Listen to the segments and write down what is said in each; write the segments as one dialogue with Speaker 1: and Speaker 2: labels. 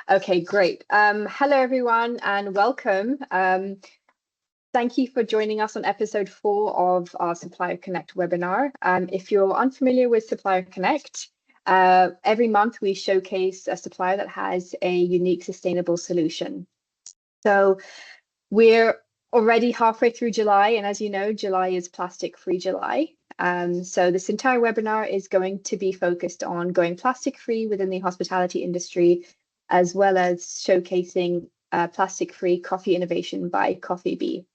Speaker 1: Okay, great. Hello, everyone, and welcome. Thank you for joining us on episode 4 of our Supplier Connect webinar. If you're unfamiliar with Supplier Connect, every month we showcase a supplier that has a unique sustainable solution. So we're already halfway through July, and as you know, July is Plastic-Free July. So this entire webinar is going to be focused on going plastic-free within the hospitality industry, as well as showcasing plastic-free coffee innovation by Coffee Bee.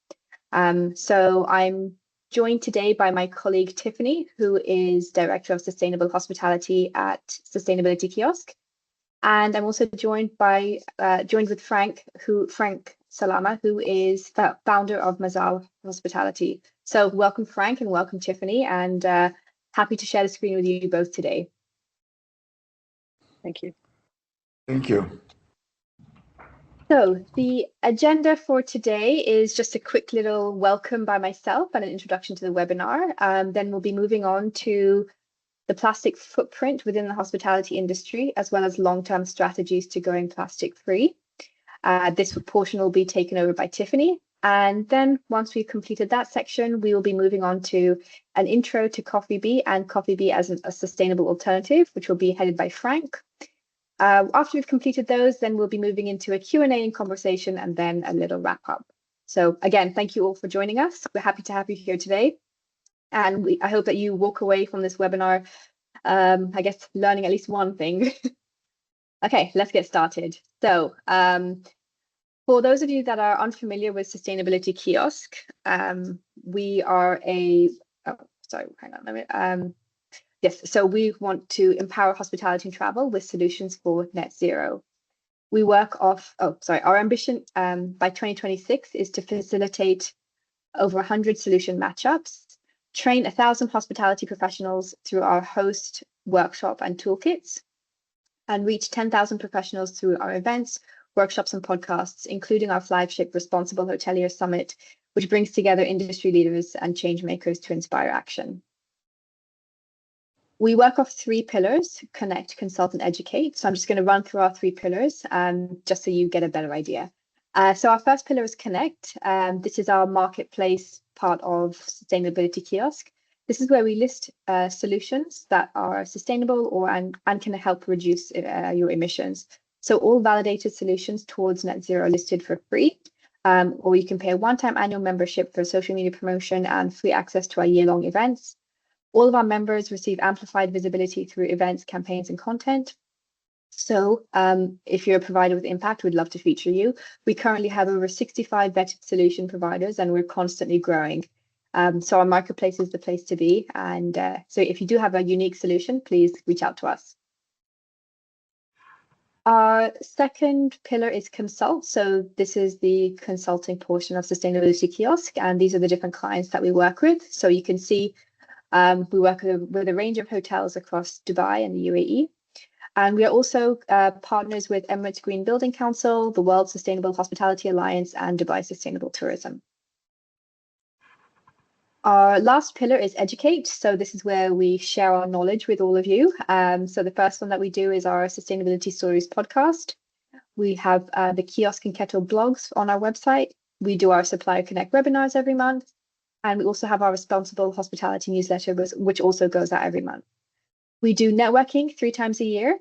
Speaker 1: So I'm joined today by my colleague Tiffany, who is Director of Sustainable Hospitality at Sustainability Kiosk. And I'm also joined with Frank Salama, who is founder of Mazal Hospitality. So welcome, Frank, and welcome, Tiffany, and happy to share the screen with you both today.
Speaker 2: Thank you.
Speaker 3: Thank you.
Speaker 1: So the agenda for today is just a quick little welcome by myself and an introduction to the webinar. Then we'll be moving on to the plastic footprint within the hospitality industry, as well as long-term strategies to going plastic-free. This portion will be taken over by Tiffany. And then once we've completed that section, we will be moving on to an intro to Coffee Bee and Coffee Bee as a sustainable alternative, which will be headed by Frank. After we've completed those, then we'll be moving into a Q&A and conversation, and then a little wrap up. So again, thank you all for joining us. We're happy to have you here today. And I hope that you walk away from this webinar, I guess, learning at least one thing. Okay, let's get started. So for those of you that are unfamiliar with Sustainability Kiosk, we are so we want to empower hospitality and travel with solutions for net zero. We work off, our ambition by 2026 is to facilitate over 100 solution matchups, train 1,000 hospitality professionals through our host, workshop and toolkits, and reach 10,000 professionals through our events, workshops and podcasts, including our flagship Responsible Hotelier Summit, which brings together industry leaders and change makers to inspire action. We work off 3 pillars: connect, consult, and educate. So I'm just going to run through our 3 pillars just so you get a better idea. So our first pillar is connect. This is our marketplace part of Sustainability Kiosk. This is where we list solutions that are sustainable and can help reduce your emissions. So all validated solutions towards net zero are listed for free, or you can pay a one-time annual membership for social media promotion and free access to our year-long events. All of our members receive amplified visibility through events, campaigns, and content. So if you're a provider with impact, we'd love to feature you. We currently have over 65 vetted solution providers, and we're constantly growing. So our marketplace is the place to be. And so if you do have a unique solution, please reach out to us. Our second pillar is consult. So this is the consulting portion of Sustainability Kiosk, and these are the different clients that we work with. So you can see we work with a range of hotels across Dubai and the UAE. And we are also partners with Emirates Green Building Council, the World Sustainable Hospitality Alliance, and Dubai Sustainable Tourism. Our last pillar is educate. So this is where we share our knowledge with all of you. So the first one that we do is our Sustainability Stories podcast. We have the Kiosk and Kettle blogs on our website. We do our Supplier Connect webinars every month. And we also have our Responsible Hospitality newsletter, which also goes out every month. We do networking 3 times a year.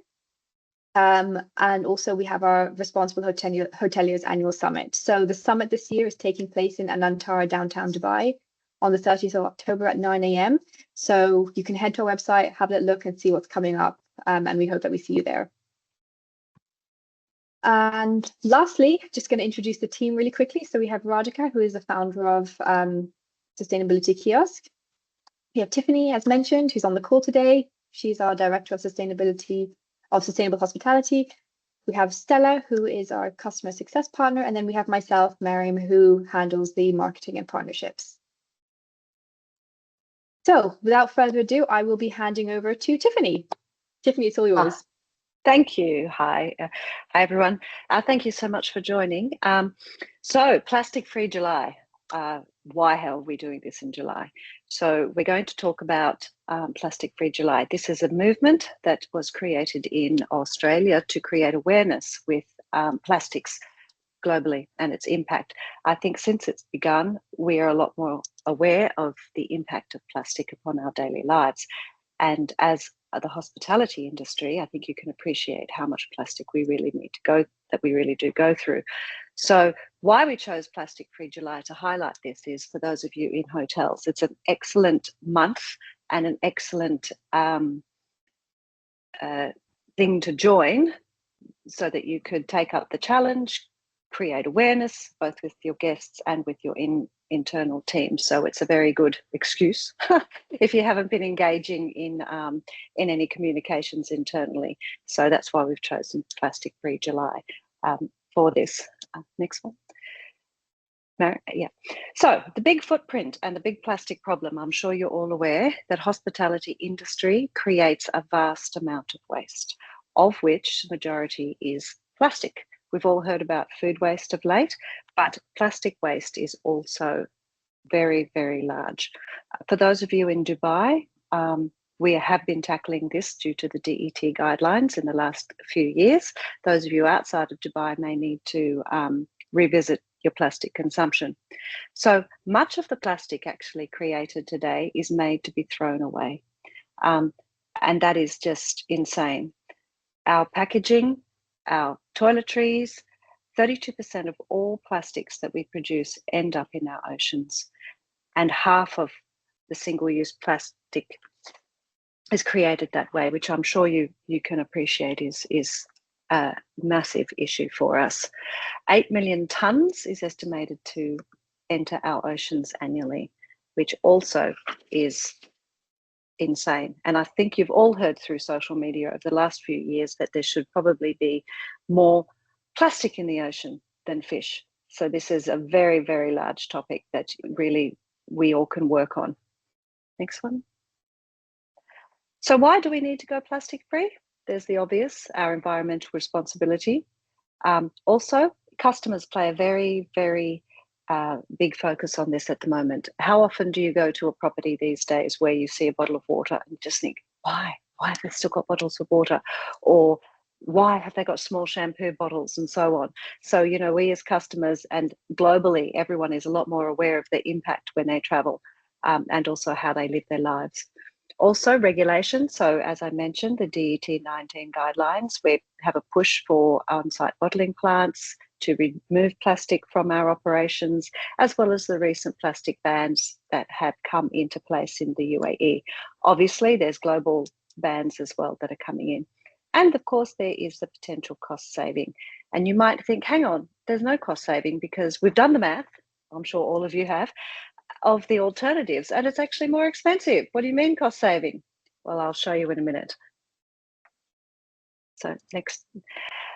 Speaker 1: And also we have our Responsible Hoteliers Annual Summit. So the summit this year is taking place in Anantara, downtown Dubai, on the 30th of October at 9 a.m. So you can head to our website, have a look and see what's coming up. And we hope that we see you there. And lastly, just going to introduce the team really quickly. So we have Radhika, who is the founder of Sustainability Kiosk. We have Tiffany, as mentioned, who's on the call today. She's our Director of Sustainable Hospitality. We have Stella, who is our Customer Success Partner. And then we have myself, Mariam, who handles the marketing and partnerships. So without further ado, I will be handing over to Tiffany. Tiffany, it's all yours.
Speaker 2: Thank you. Hi everyone. Thank you so much for joining. So Plastic-Free July. Why hell are we doing this in July? So we're going to talk about Plastic-Free July. This is a movement that was created in Australia to create awareness with plastics globally and its impact. I think since it's begun, we are a lot more aware of the impact of plastic upon our daily lives. And as the hospitality industry, I think you can appreciate how much plastic we really do go through. So why we chose Plastic Free July to highlight this is for those of you in hotels. It's an excellent month and an excellent thing to join so that you could take up the challenge, create awareness, both with your guests and with your internal team. So it's a very good excuse if you haven't been engaging in any communications internally. So that's why we've chosen Plastic Free July for this. Next one. No, yeah. So the big footprint and the big plastic problem, I'm sure you're all aware that hospitality industry creates a vast amount of waste, of which the majority is plastic. We've all heard about food waste of late, but plastic waste is also very, very large. For those of you in Dubai, we have been tackling this due to the DET guidelines in the last few years. Those of you outside of Dubai may need to revisit your plastic consumption. So much of the plastic actually created today is made to be thrown away. And that is just insane. Our packaging, our toiletries, 32% of all plastics that we produce end up in our oceans. And half of the single-use plastic is created that way, which I'm sure you can appreciate is a massive issue for us. 8 million tonnes is estimated to enter our oceans annually, which also is insane. And I think you've all heard through social media over the last few years that there should probably be more plastic in the ocean than fish. So this is a very, very large topic that really we all can work on. Next one. So why do we need to go plastic free? There's the obvious, our environmental responsibility. Also, customers play a very, very big focus on this at the moment. How often do you go to a property these days where you see a bottle of water and you just think, why? Why have they still got bottles of water? Or why have they got small shampoo bottles and so on? So, you know, we as customers and globally, everyone is a lot more aware of the impact when they travel and also how they live their lives. Also regulation. So as I mentioned, the DET 19 guidelines, we have a push for on-site bottling plants to remove plastic from our operations, as well as the recent plastic bans that have come into place in the UAE. Obviously, there's global bans as well that are coming in. And of course, there is the potential cost saving. And you might think, hang on, there's no cost saving because we've done the math, I'm sure all of you have, of the alternatives, and it's actually more expensive. What do you mean cost saving? Well, I'll show you in a minute. So next.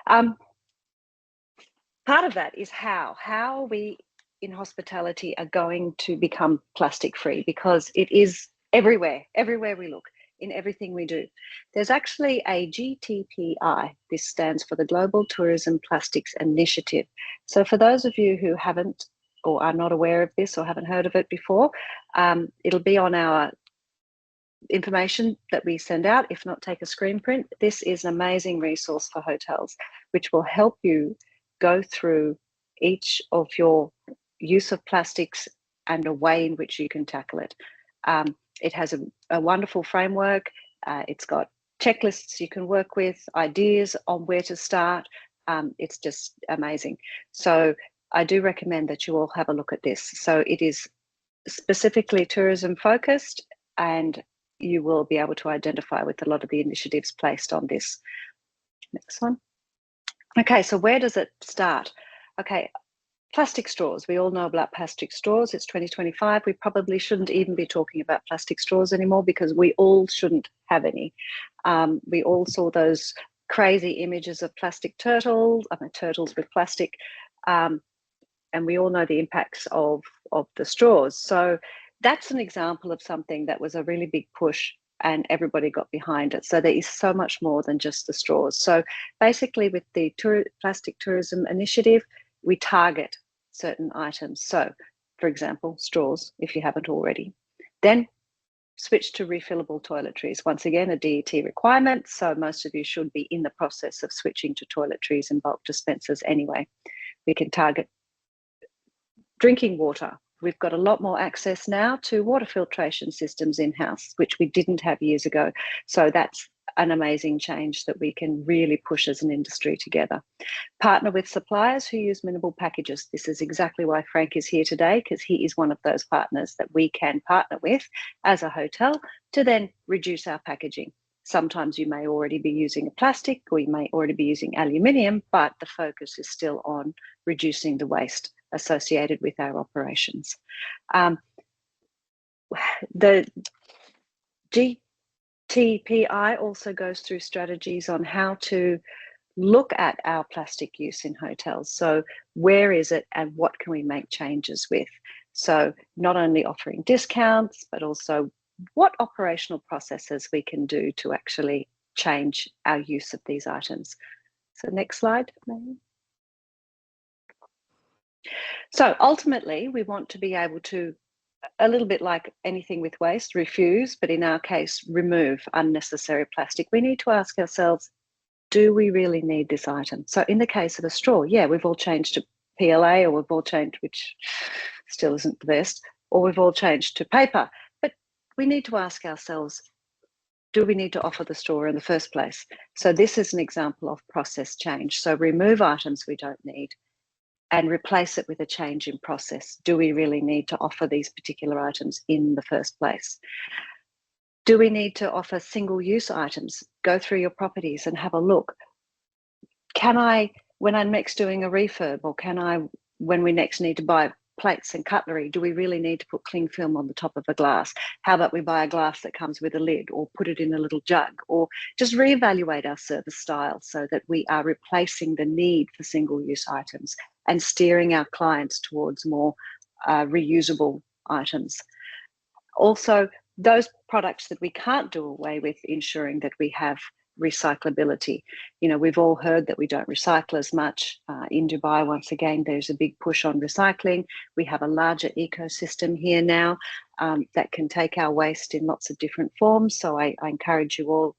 Speaker 2: Part of that is how we in hospitality are going to become plastic free, because it is everywhere we look, in everything we do. There's actually a GTPI. This stands for the Global Tourism Plastics Initiative. So for those of you who haven't or are not aware of this or haven't heard of it before, it'll be on our information that we send out. If not, take a screen print. This is an amazing resource for hotels, which will help you go through each of your use of plastics and a way in which you can tackle it. It has a wonderful framework. It's got checklists you can work with, ideas on where to start. It's just amazing. So I do recommend that you all have a look at this. So it is specifically tourism focused, and you will be able to identify with a lot of the initiatives placed on this. Next one. Okay, so where does it start? Okay, plastic straws. We all know about plastic straws. It's 2025. We probably shouldn't even be talking about plastic straws anymore because we all shouldn't have any. We all saw those crazy images of plastic turtles, turtles with plastic, and we all know the impacts of the straws. So that's an example of something that was a really big push and everybody got behind it. So there is so much more than just the straws. So basically with the Plastic Tourism Initiative, we target certain items. So for example, straws, if you haven't already. Then Switch to refillable toiletries. Once again, a DET requirement, so most of you should be in the process of switching to toiletries and bulk dispensers anyway. We can target drinking water. We've got a lot more access now to water filtration systems in-house, which we didn't have years ago. So that's an amazing change that we can really push as an industry together. Partner with suppliers who use minimal packages. This is exactly why Frank is here today, because he is one of those partners that we can partner with as a hotel to then reduce our packaging. Sometimes you may already be using a plastic, or you may already be using aluminium, but the focus is still on reducing the waste associated with our operations. The GTPI also goes through strategies on how to look at our plastic use in hotels. So where is it and what can we make changes with? So not only offering discounts, but also what operational processes we can do to actually change our use of these items. So next slide, maybe. So ultimately, we want to be able to, a little bit like anything with waste, refuse, but in our case, remove unnecessary plastic. We need to ask ourselves, do we really need this item? So in the case of a straw, yeah, we've all changed to PLA, or we've all changed, which still isn't the best, or we've all changed to paper. But we need to ask ourselves, do we need to offer the straw in the first place? So this is an example of process change. So remove items we don't need and replace it with a change in process. Do we really need to offer these particular items in the first place? Do we need to offer single-use items? Go through your properties and have a look. Can I, when I'm next doing a refurb, or can I, when we next need to buy plates and cutlery, do we really need to put cling film on the top of a glass? How about we buy a glass that comes with a lid, or put it in a little jug, or just reevaluate our service style so that we are replacing the need for single-use items and steering our clients towards more reusable items. Also, those products that we can't do away with, ensuring that we have recyclability. You know, we've all heard that we don't recycle as much. In Dubai, once again, there's a big push on recycling. We have a larger ecosystem here now that can take our waste in lots of different forms. So I encourage you all,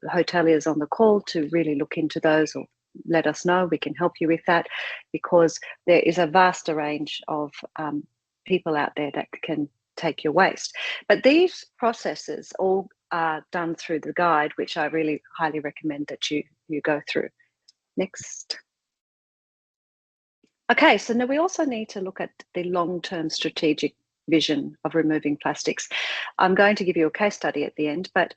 Speaker 2: hoteliers on the call, to really look into those, or let us know. We can help you with that, because there is a vaster range of people out there that can take your waste. But these processes all are done through the guide, which I really highly recommend that you go through. Next. Okay, so now we also need to look at the long-term strategic vision of removing plastics. I'm going to give you a case study at the end, but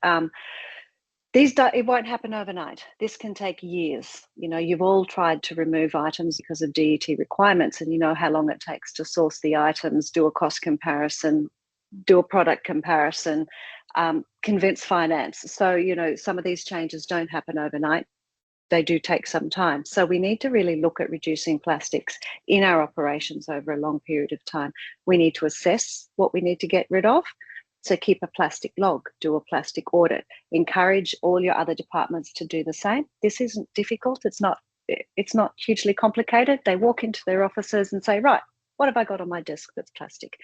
Speaker 2: it won't happen overnight. This can take years. You know, you've all tried to remove items because of DET requirements, and you know how long it takes to source the items, do a cost comparison, do a product comparison, convince finance. So, you know, some of these changes don't happen overnight. They do take some time. So we need to really look at reducing plastics in our operations over a long period of time. We need to assess what we need to get rid of. So keep a plastic log, do a plastic audit, encourage all your other departments to do the same. This isn't difficult. It's not hugely complicated. They walk into their offices and say, right, what have I got on my desk that's plastic?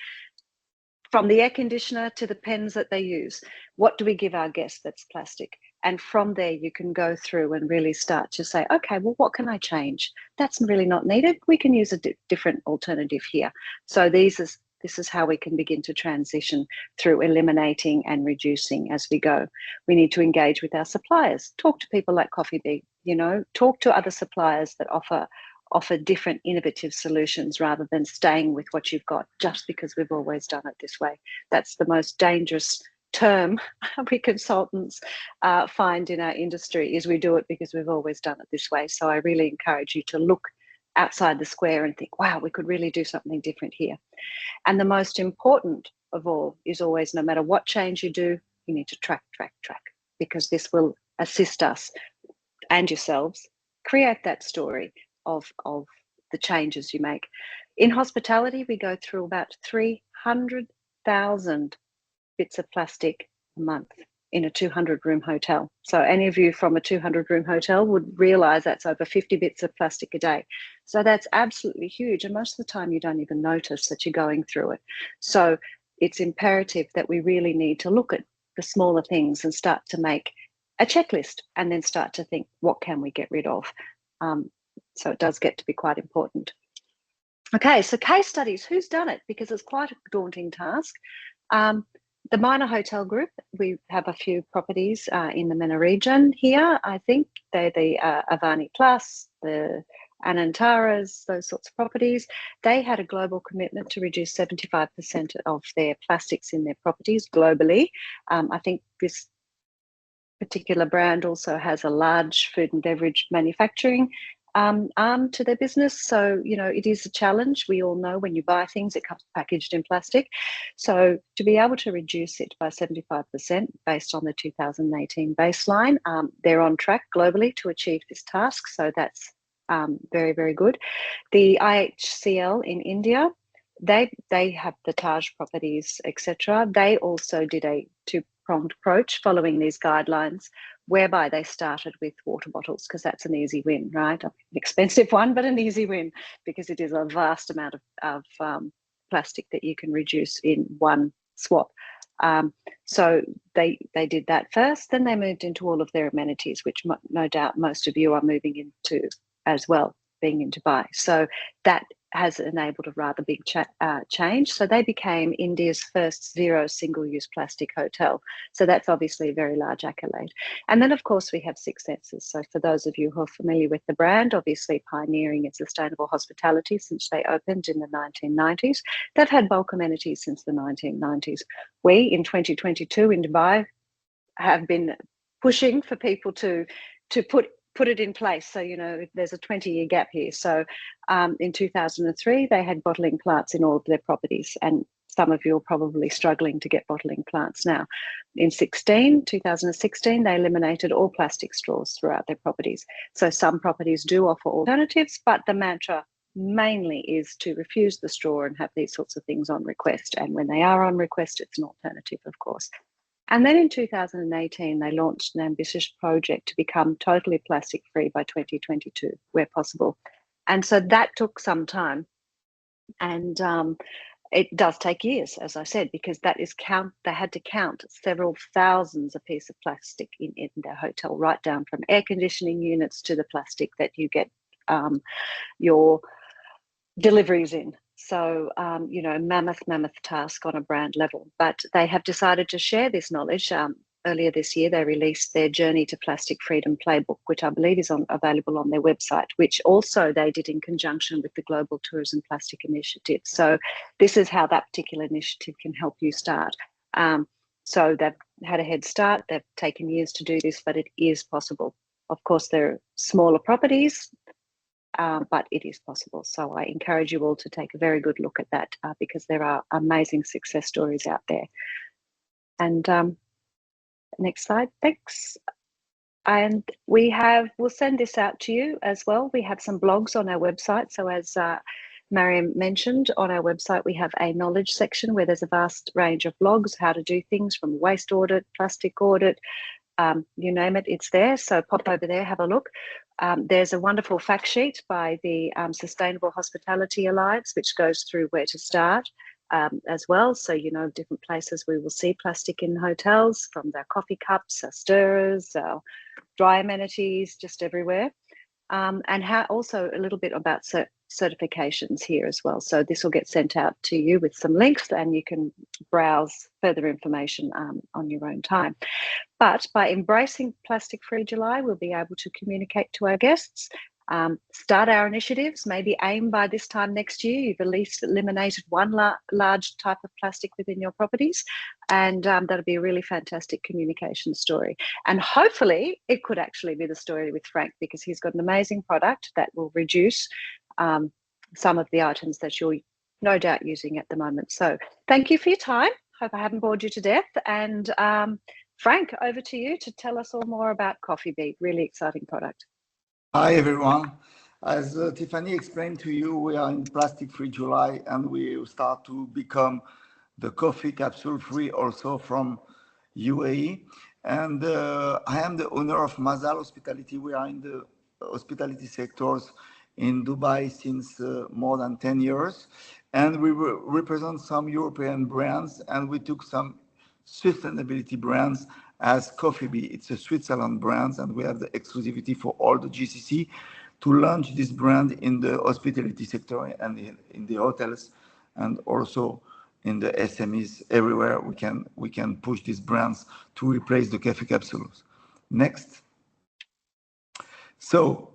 Speaker 2: From the air conditioner to the pens that they use, what do we give our guests that's plastic? And from there, you can go through and really start to say, okay, well, what can I change? That's really not needed. We can use a different alternative here. So this is how we can begin to transition through eliminating and reducing as we go. We need to engage with our suppliers, talk to people like Coffee Bee, you know, talk to other suppliers that offer different innovative solutions, rather than staying with what you've got just because we've always done it this way. That's the most dangerous term we consultants find in our industry, is we do it because we've always done it this way. So I really encourage you to look outside the square and think, wow, we could really do something different here. And the most important of all is always, no matter what change you do, you need to track, because this will assist us and yourselves create that story of the changes you make. In hospitality, we go through about 300,000 bits of plastic a month in a 200-room hotel. So any of you from a 200-room hotel would realize that's over 50 bits of plastic a day. So that's absolutely huge. And most of the time you don't even notice that you're going through it. So it's imperative that we really need to look at the smaller things and start to make a checklist and then start to think, what can we get rid of? So it does get to be quite important. Okay, so case studies, who's done it? Because it's quite a daunting task. The Minor Hotel Group, we have a few properties in the MENA region here. I think they're the Avani Plus, the Anantaras, those sorts of properties. They had a global commitment to reduce 75% of their plastics in their properties globally. I think this particular brand also has a large food and beverage manufacturing arm to their business. So, you know, it is a challenge. We all know when you buy things, it comes packaged in plastic. So to be able to reduce it by 75% based on the 2018 baseline, they're on track globally to achieve this task. So that's very, very good. The IHCL in India, they have the Taj properties, etc. They also did a two-pronged approach following these guidelines, whereby they started with water bottles, because that's an easy win, right? An expensive one, but an easy win, because it is a vast amount of plastic that you can reduce in one swap. So they did that first, then they moved into all of their amenities, which no doubt most of you are moving into as well, being in Dubai. So that has enabled a rather big change. So they became India's first zero single-use plastic hotel. So that's obviously a very large accolade. And then, of course, we have Six Senses. So for those of you who are familiar with the brand, obviously pioneering in sustainable hospitality since they opened in the 1990s. They've had bulk amenities since the 1990s. We, in 2022 in Dubai, have been pushing for people to put it in place. So, you know, there's a 20-year gap here. So in 2003, they had bottling plants in all of their properties. And some of you are probably struggling to get bottling plants now. In 2016, they eliminated all plastic straws throughout their properties. So some properties do offer alternatives, but the mantra mainly is to refuse the straw and have these sorts of things on request. And when they are on request, it's an alternative, of course. And then in 2018, they launched an ambitious project to become totally plastic free by 2022, where possible. And so that took some time. And it does take years, as I said, because they had to count several thousands of pieces of plastic in their hotel, right down from air conditioning units to the plastic that you get your deliveries in. So, you know, mammoth task on a brand level. But they have decided to share this knowledge. Earlier this year, they released their Journey to Plastic Freedom Playbook, which I believe is available on their website, which also they did in conjunction with the Global Tourism Plastic Initiative. So this is how that particular initiative can help you start. So they've had a head start. They've taken years to do this, but it is possible. Of course, there are smaller properties, but it is possible. So I encourage you all to take a very good look at that because there are amazing success stories out there. And next slide, thanks. And we'll send this out to you as well. We have some blogs on our website. So as Mariam mentioned, on our website, we have a knowledge section where there's a vast range of blogs, how to do things from waste audit, plastic audit, you name it, it's there. So pop over there, have a look. There's a wonderful fact sheet by the Sustainable Hospitality Alliance, which goes through where to start as well. So, you know, different places we will see plastic in hotels, from their coffee cups, our stirrers, our dry amenities, just everywhere. And also a little bit about certifications here as well. So this will get sent out to you with some links and you can browse further information on your own time. But by embracing Plastic Free July, we'll be able to communicate to our guests, start our initiatives, maybe aim by this time next year, you've at least eliminated one large type of plastic within your properties. And that'll be a really fantastic communication story. And hopefully it could actually be the story with Frank, because he's got an amazing product that will reduce some of the items that you're no doubt using at the moment. So thank you for your time. Hope I haven't bored you to death. And Frank, over to you to tell us all more about Coffee Beat. Really exciting product.
Speaker 3: Hi, everyone. As Tiffany explained to you, we are in Plastic Free July and we start to become the coffee capsule free also from UAE. And I am the owner of Mazal Hospitality. We are in the hospitality sectors in Dubai since more than 10 years. And we represent some European brands, and we took some sustainability brands as Coffee Bee. It's a Switzerland brand, and we have the exclusivity for all the GCC to launch this brand in the hospitality sector and in the hotels, and also in the SMEs. Everywhere we can push these brands to replace the coffee capsules. Next. So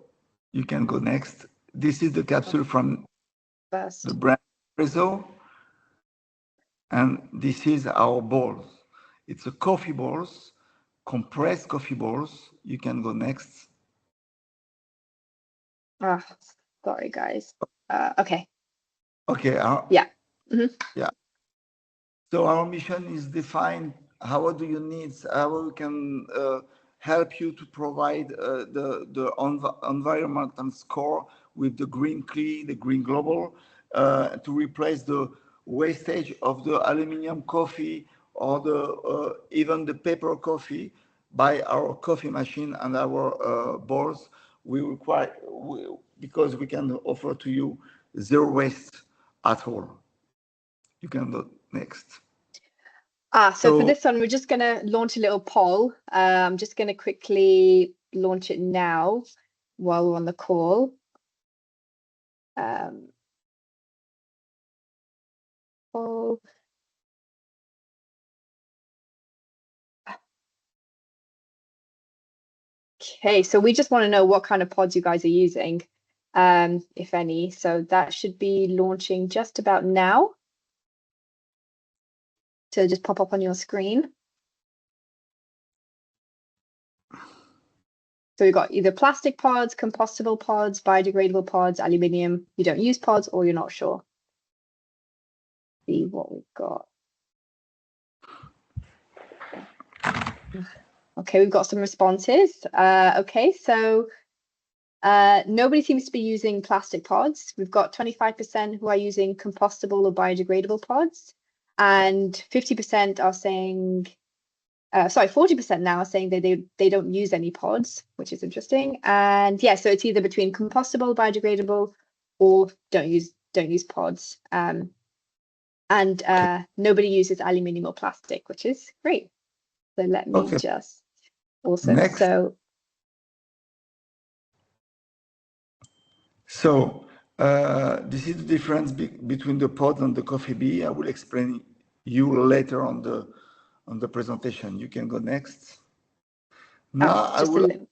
Speaker 3: you can go next. This is the capsule from the brand Espresso, and this is our balls. It's a coffee balls, compressed coffee balls. You can go next.
Speaker 1: Sorry, guys. Okay.
Speaker 3: Okay.
Speaker 1: Yeah.
Speaker 3: Yeah. So our mission is defined. How do you need? How we can help you to provide the environmental score with the green clean, the green global, to replace the wastage of the aluminum coffee or the even the paper coffee by our coffee machine and our balls. We require because we can offer to you zero waste at all. You can go next.
Speaker 1: So for this one, we're just going to launch a little poll. I'm just going to quickly launch it now while we're on the call. Poll. Okay, so we just want to know what kind of pods you guys are using, if any. So that should be launching just about now. So just pop up on your screen. So we've got either plastic pods, compostable pods, biodegradable pods, aluminium. You don't use pods or you're not sure. See what we've got. Okay, we've got some responses. Okay, so nobody seems to be using plastic pods. We've got 25% who are using compostable or biodegradable pods, and 50% are saying, 40% now are saying that they don't use any pods, which is interesting. And yeah, so it's either between compostable, biodegradable, or don't use pods. And nobody uses aluminium or plastic, which is great. So let me just awesome.
Speaker 3: Next. So this is the difference between the pod and the Coffee Bee. I will explain you later on the presentation. You can go next. Now I would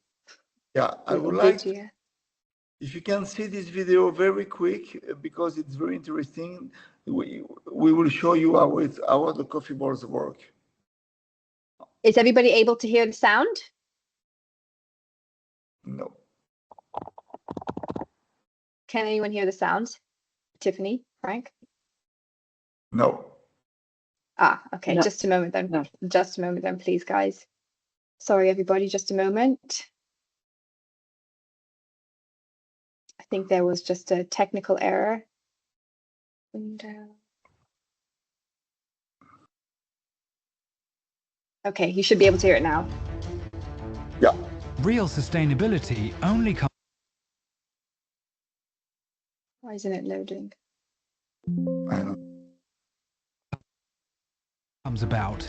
Speaker 3: like, if you can see this video very quick because it's very interesting. We will show you how the coffee balls work.
Speaker 1: Is everybody able to hear the sound?
Speaker 3: No.
Speaker 1: Can anyone hear the sound? Tiffany, Frank?
Speaker 3: No.
Speaker 1: Okay,
Speaker 2: no.
Speaker 1: Just a moment then.
Speaker 2: No.
Speaker 1: Just a moment then, please, guys. Sorry, everybody, just a moment. I think there was just a technical error. Window. Okay, you should be able to hear it now.
Speaker 3: Yeah.
Speaker 4: Real sustainability only comes.
Speaker 1: Why isn't it loading?
Speaker 4: Comes about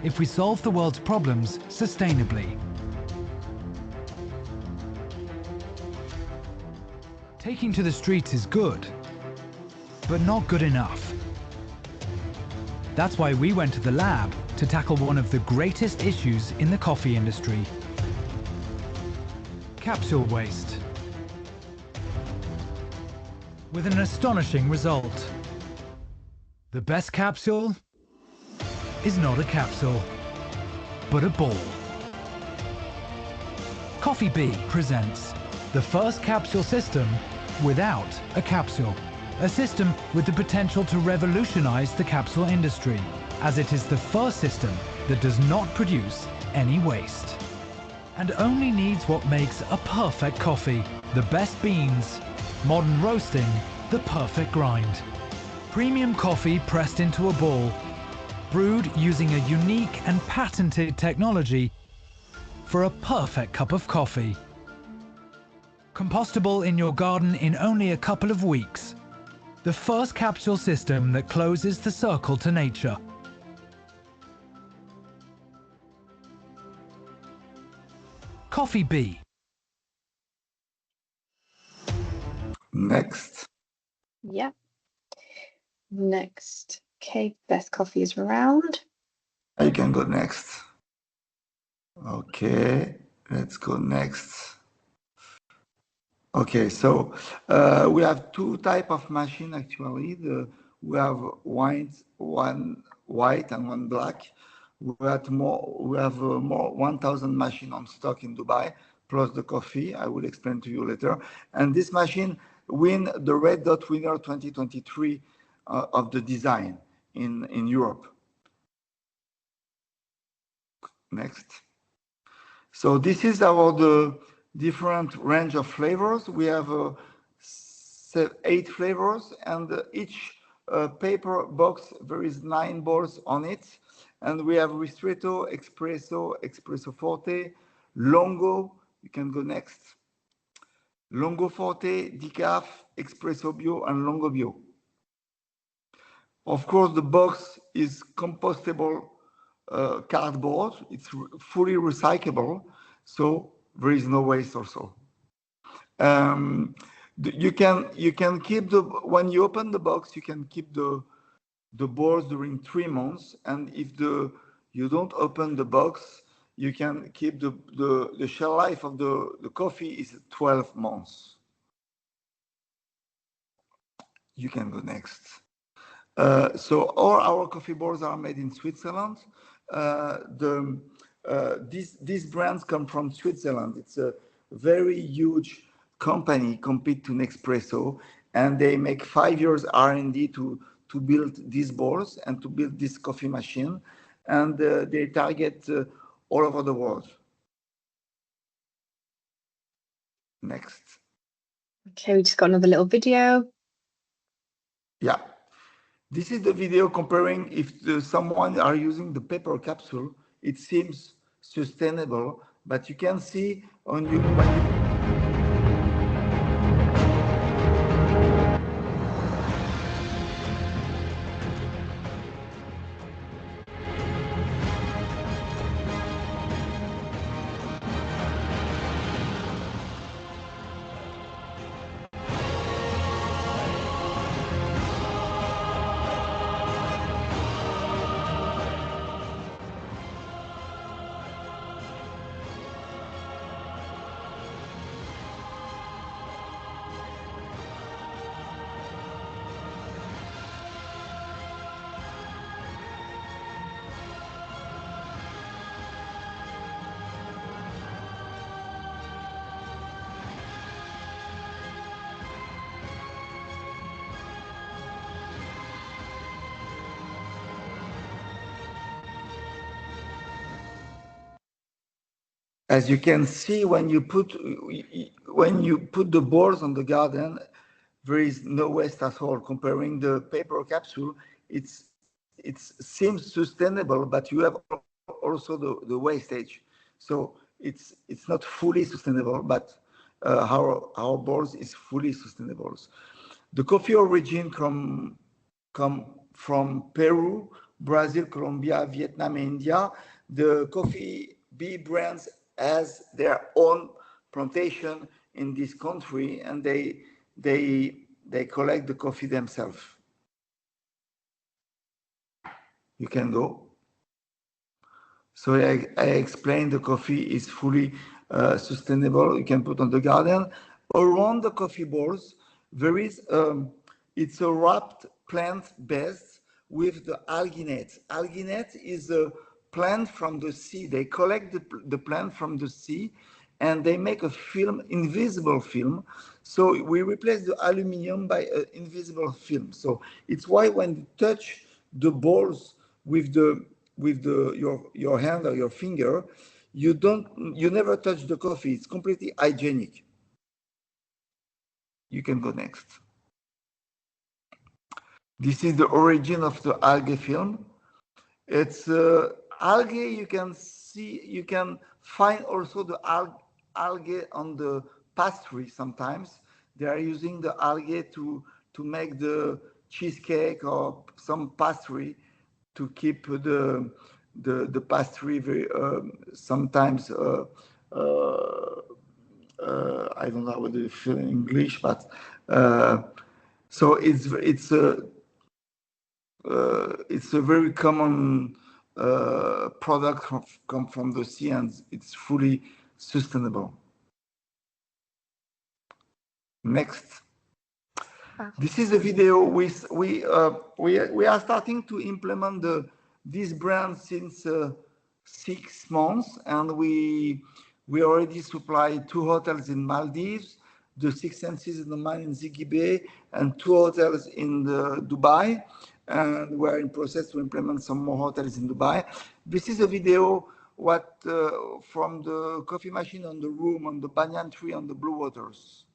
Speaker 4: if we solve the world's problems sustainably. Taking to the streets is good, but not good enough. That's why we went to the lab to tackle one of the greatest issues in the coffee industry: capsule waste. With an astonishing result. The best capsule is not a capsule, but a ball. Coffee Bee presents the first capsule system without a capsule. A system with the potential to revolutionize the capsule industry, as it is the first system that does not produce any waste. And only needs what makes a perfect coffee: the best beans, modern roasting, the perfect grind. Premium coffee pressed into a ball, brewed using a unique and patented technology for a perfect cup of coffee. Compostable in your garden in only a couple of weeks. the first capsule system that closes the circle to nature. Coffee bee.
Speaker 3: Next.
Speaker 1: Yeah. Next. Okay, best coffee is round.
Speaker 3: You can go next. Okay, let's go next. Okay, so we have two type of machine actually. We have one white and one black. We have more 1,000 machine on stock in Dubai, plus the coffee. I will explain to you later. And this machine win the Red Dot Winner 2023 of the design in Europe. Next. So this is the different range of flavors. We have 8 flavors, and each paper box there is 9 balls on it. And we have Ristretto, Espresso, Espresso Forte, Longo. You can go next. Longo Forte, Decaf, Espresso Bio, and Longo Bio. Of course, the box is compostable cardboard. It's fully recyclable, so there is no waste also. You can keep when you open the box, you can keep the balls during 3 months, and if you don't open the box, you can keep the shelf life of the coffee is 12 months. You can go next. So all our coffee balls are made in Switzerland. These brands come from Switzerland. It's a very huge company compete to Nespresso, and they make 5 years R&D to build these balls and to build this coffee machine, and they target all over the world. Next.
Speaker 1: Okay, we just got another little video.
Speaker 3: Yeah. This is the video comparing if someone are using the paper capsule, it seems sustainable, but you can see when you as you can see, when you put the balls on the garden, there is no waste at all. Comparing the paper capsule, it seems sustainable, but you have also the wastage. So it's not fully sustainable, but our balls is fully sustainable. The coffee origin come from Peru, Brazil, Colombia, Vietnam, and India. The coffee bee brands has their own plantation in this country, and they collect the coffee themselves. You can go. So I explained the coffee is fully sustainable. You can put on the garden. Around the coffee balls, there is it's a wrapped plant base with the alginate. Alginate is a plant from the sea. They collect the plant from the sea, and they make a film, invisible film. So we replace the aluminum by an invisible film. So it's why when you touch the balls with your hand or your finger, you never touch the coffee. It's completely hygienic. You can go next. This is the origin of the algae film. It's algae. You can see, you can find also the algae on the pastry. Sometimes they are using the algae to to make the cheesecake or some pastry, to keep the pastry very sometimes I don't know what you feel in English, but so it's a very common product come from the sea, and it's fully sustainable. Next. This is a video we are starting to implement this brand since 6 months, and we already supply 2 hotels in Maldives, the Six Senses in the mine in Ziggy Bay, and 2 hotels in Dubai, and we're in process to implement some more hotels in Dubai. This is a video from the coffee machine on the room on the banyan tree on the Blue Waters.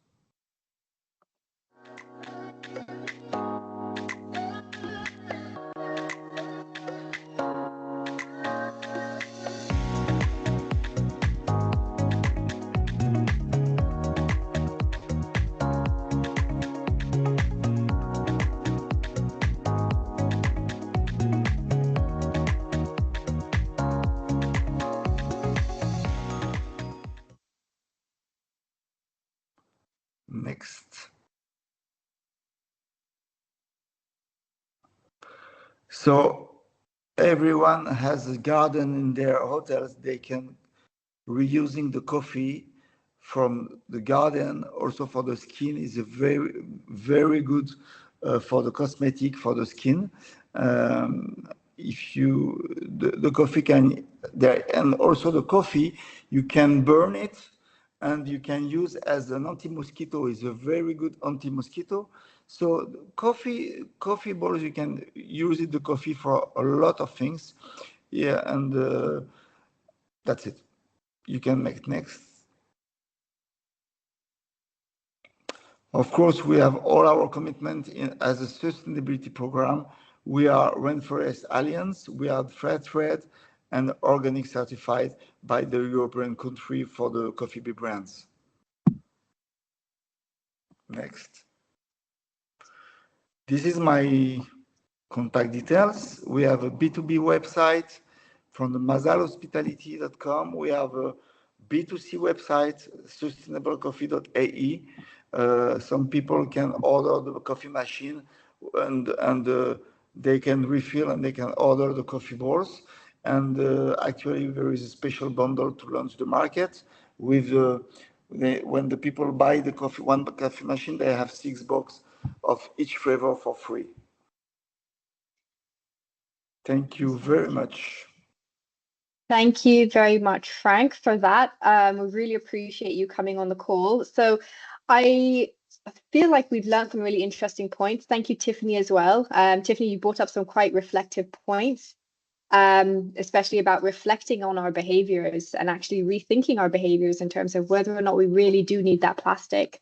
Speaker 3: Next. So everyone has a garden in their hotels. They can reusing the coffee from the garden. Also for the skin is a very, very good for the cosmetic for the skin. If you the coffee can there, and also the coffee you can burn it, and you can use as an anti-mosquito. Is a very good anti-mosquito. So coffee balls, you can use the coffee for a lot of things. Yeah, and that's it. You can make next. Of course, we have all our commitment as a sustainability program. We are Rainforest Alliance, we are Fair Trade and organic certified by the European country for the coffee bee brands. Next. This is my contact details. We have a B2B website from the mazalhospitality.com. We have a B2C website, sustainablecoffee.ae. Some people can order the coffee machine, and they can refill and they can order the coffee balls. And actually, there is a special bundle to launch the market with when the people buy the one coffee machine, they have 6 boxes of each flavor for free. Thank you very much.
Speaker 1: Thank you very much, Frank, for that. We really appreciate you coming on the call. So I feel like we've learned some really interesting points. Thank you, Tiffany, as well. Tiffany, you brought up some quite reflective points, especially about reflecting on our behaviors and actually rethinking our behaviors in terms of whether or not we really do need that plastic.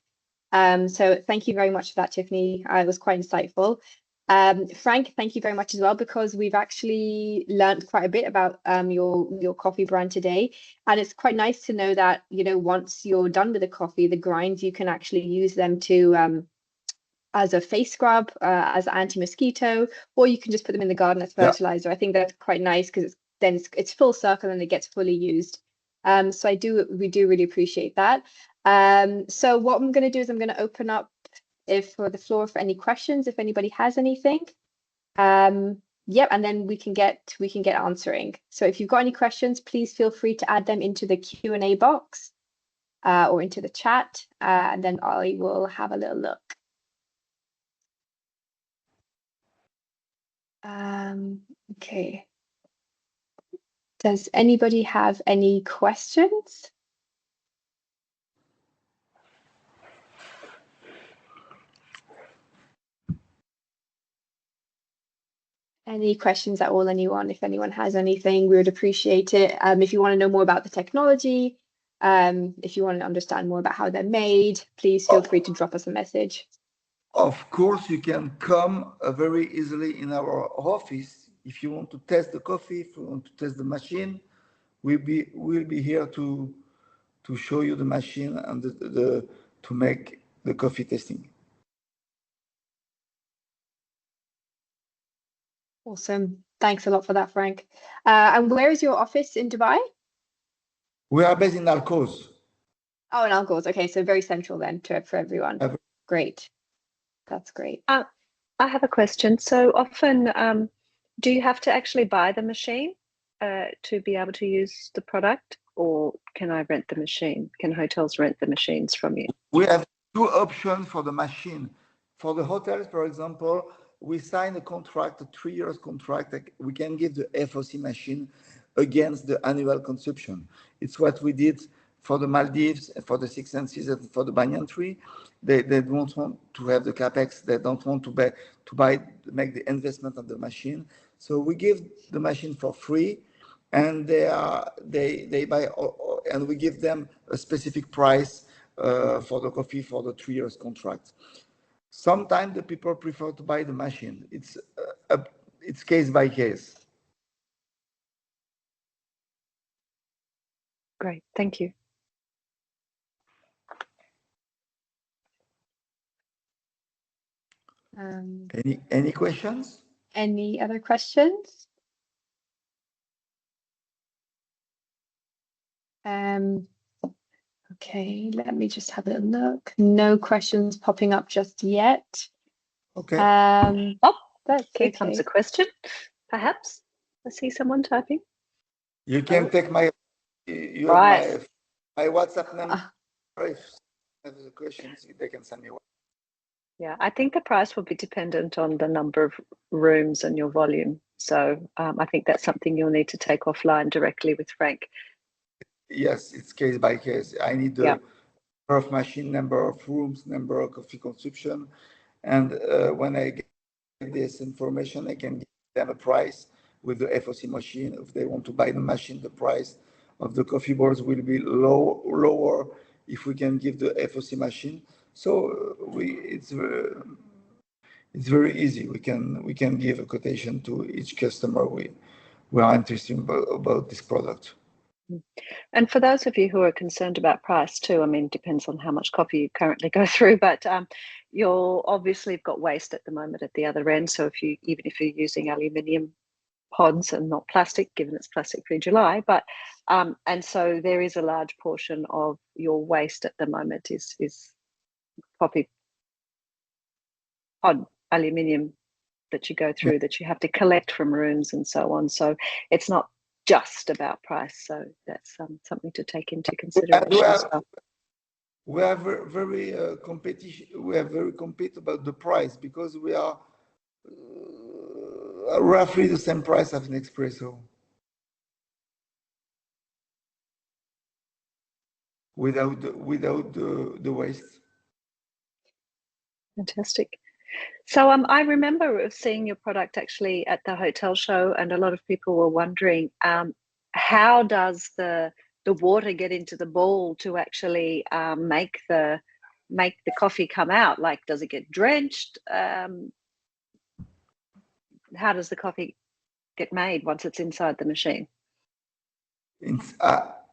Speaker 1: So thank you very much for that, Tiffany. It was quite insightful. Frank, thank you very much as well, because we've actually learned quite a bit about your coffee brand today. And it's quite nice to know that, you know, once you're done with the coffee, the grinds, you can actually use them to as a face scrub, as anti-mosquito, or you can just put them in the garden as fertilizer. Yeah. I think that's quite nice because it's full circle and it gets fully used. So we do really appreciate that. So what I'm going to do is I'm going to open up for the floor for any questions, if anybody has anything. Yep, and then we can get answering. So if you've got any questions, please feel free to add them into the Q&A box or into the chat, and then I will have a little look. Okay. Does anybody have any questions? Any questions at all, anyone? If anyone has anything, we would appreciate it. If you want to know more about the technology, if you want to understand more about how they're made, please feel free to drop us a message.
Speaker 3: Of course, you can come very easily in our office. If you want to test the coffee, if you want to test the machine, we'll be here to show you the machine and to make the coffee testing.
Speaker 1: Awesome. Thanks a lot for that, Frank. And where is your office in Dubai?
Speaker 3: We are based in Alcos.
Speaker 1: Oh, in Algors. Okay, so very central then for everyone. Great. That's great.
Speaker 2: I have a question. So often, do you have to actually buy the machine to be able to use the product, or can I rent the machine? Can hotels rent the machines from you?
Speaker 3: We have two options for the machine. For the hotels, for example, we sign a contract, a 3 years contract. We can give the FOC machine against the annual consumption. It's what we did for the Maldives, for the Six Senses, and for the banyan tree. They don't want to have the capex. They don't want to make the investment of the machine. So we give the machine for free, and they buy, and we give them a specific price for the coffee for the 3 years contract. Sometimes the people prefer to buy the machine. It's case by case.
Speaker 2: Great, thank you.
Speaker 3: Any questions?
Speaker 1: Any other questions? Okay, let me just have a look. No questions popping up just yet.
Speaker 3: Okay.
Speaker 1: That's
Speaker 2: Here comes a question, perhaps. I see someone typing.
Speaker 3: You can take my WhatsApp number. If they have questions, they can send me one.
Speaker 2: Yeah, I think the price will be dependent on the number of rooms and your volume. So I think that's something you'll need to take offline directly with Frank.
Speaker 3: Yes, it's case by case. I need the number of machine, number of rooms, number of coffee consumption. And when I get this information, I can give them a price with the FOC machine. If they want to buy the machine, the price of the coffee boards will be lower if we can give the FOC machine. So it's very easy. We can give a quotation to each customer we are interested about this product.
Speaker 2: And for those of you who are concerned about price too, I mean, it depends on how much coffee you currently go through, but you're obviously got waste at the moment at the other end. So even if you're using aluminium pods and not plastic, given it's Plastic Free July, but and so there is a large portion of your waste at the moment is coffee pod aluminium that you go through, that you have to collect from rooms and so on. So it's not just about price. So that's something to take into consideration as well.
Speaker 3: We are very competition. We are very competitive about the price because we are roughly the same price as an espresso, without the waste.
Speaker 2: Fantastic. So I remember seeing your product actually at the hotel show, and a lot of people were wondering how does the water get into the bowl to actually make the coffee come out? Like, does it get drenched? How does the coffee get made once it's inside the machine?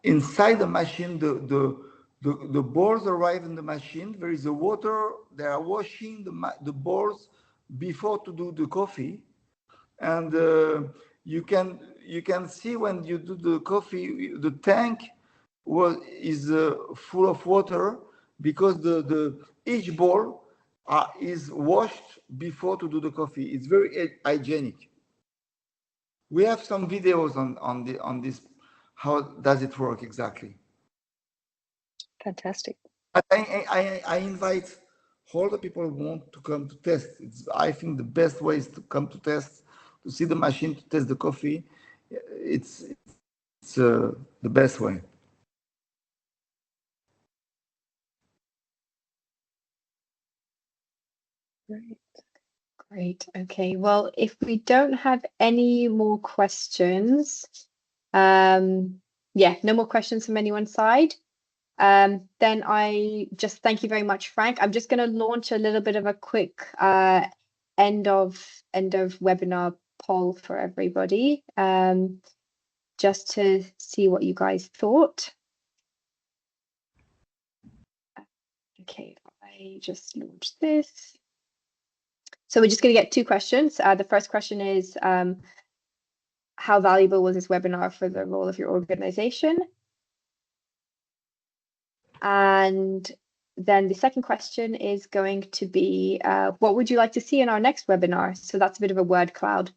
Speaker 3: Inside the machine, the balls arrive in the machine. There is the water. They are washing the balls before to do the coffee, and you can see when you do the coffee, the tank is full of water because each ball is washed before to do the coffee. It's very hygienic. We have some videos on this. How does it work exactly?
Speaker 2: Fantastic.
Speaker 3: I invite all the people who want to come to test. I think the best way is to come to test, to see the machine, to test the coffee. It's the best way.
Speaker 1: Great. Okay. Well, if we don't have any more questions, no more questions from anyone's side. Then I just thank you very much, Frank. I'm just going to launch a little bit of a quick end of webinar poll for everybody, just to see what you guys thought. Okay, I just launched this. So we're just going to get 2 questions. The first question is, how valuable was this webinar for the role of your organization? And then the second question is going to be, what would you like to see in our next webinar? So that's a bit of a word cloud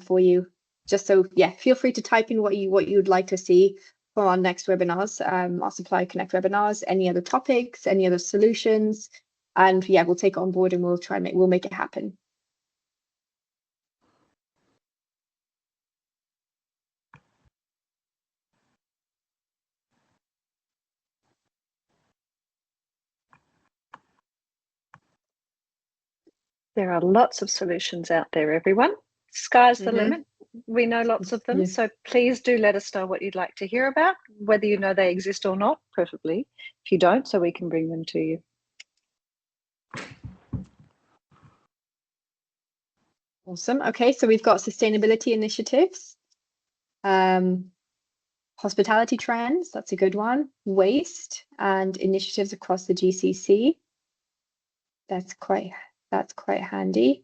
Speaker 1: for you. Just so, yeah, feel free to type in what you would like to see for our next webinars, our Supplier Connect webinars, any other topics, any other solutions, and yeah, we'll take it on board and we'll try and we'll make it happen.
Speaker 2: There are lots of solutions out there, everyone. Sky's the limit. We know lots of them. So please do let us know what you'd like to hear about, whether you know they exist or not, preferably if you don't, so we can bring them to you.
Speaker 1: Awesome. Okay, so we've got sustainability initiatives, hospitality trends, that's a good one, waste and initiatives across the GCC. That's quite handy.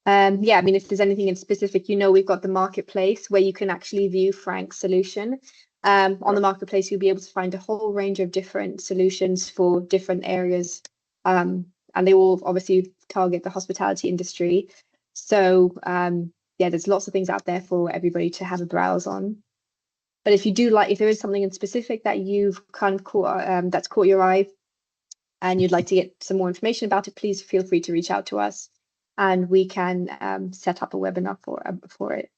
Speaker 1: Yeah, I mean, if there's anything in specific, we've got the marketplace where you can actually view Frank's solution. On the marketplace, you'll be able to find a whole range of different solutions for different areas, and they all obviously target the hospitality industry. So yeah, there's lots of things out there for everybody to have a browse on. But if there is something in specific that you've kind of caught, that's caught your eye, and you'd like to get some more information about it, please feel free to reach out to us, and we can set up a webinar for it.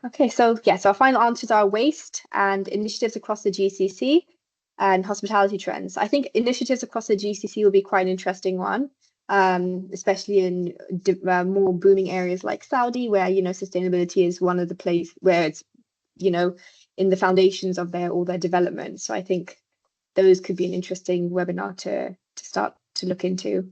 Speaker 1: Okay, so yes, our final answers are waste and initiatives across the GCC and hospitality trends. I think initiatives across the GCC will be quite an interesting one, especially in more booming areas like Saudi, where sustainability is one of the places where it's in the foundations of all their development. So I think those could be an interesting webinar to start to look into.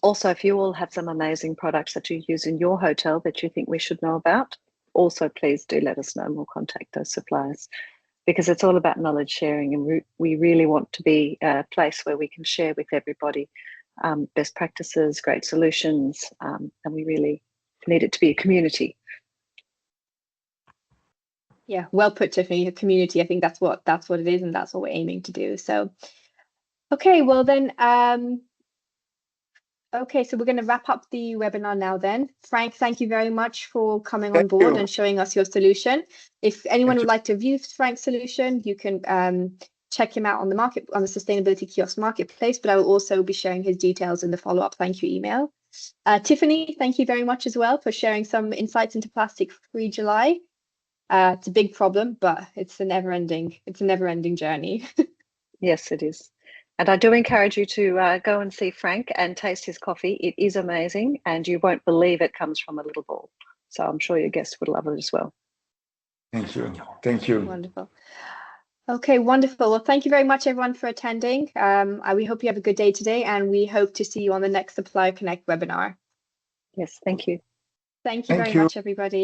Speaker 2: Also, if you all have some amazing products that you use in your hotel that you think we should know about, also please do let us know and we'll contact those suppliers, because it's all about knowledge sharing, and we really want to be a place where we can share with everybody best practices, great solutions, and we really need it to be a community.
Speaker 1: Yeah, well put, Tiffany. A community. I think that's what it is, and that's what we're aiming to do. So, okay, well then, okay, so we're going to wrap up the webinar now then. Frank, thank you very much for coming on board and showing us your solution. If anyone would like to view Frank's solution, you can check him out on the Sustainability Kiosk Marketplace, but I will also be sharing his details in the follow-up thank you email. Tiffany, thank you very much as well for sharing some insights into plastic-free July. It's a big problem, but it's a never-ending journey.
Speaker 2: Yes, it is. And I do encourage you to go and see Frank and taste his coffee. It is amazing, and you won't believe it comes from a little ball. So I'm sure your guests would love it as well.
Speaker 3: Thank you. Thank you.
Speaker 1: Wonderful. Okay, wonderful. Well, thank you very much, everyone, for attending. We hope you have a good day today, and we hope to see you on the next Supplier Connect webinar.
Speaker 2: Yes, thank you.
Speaker 1: Thank you very much, everybody.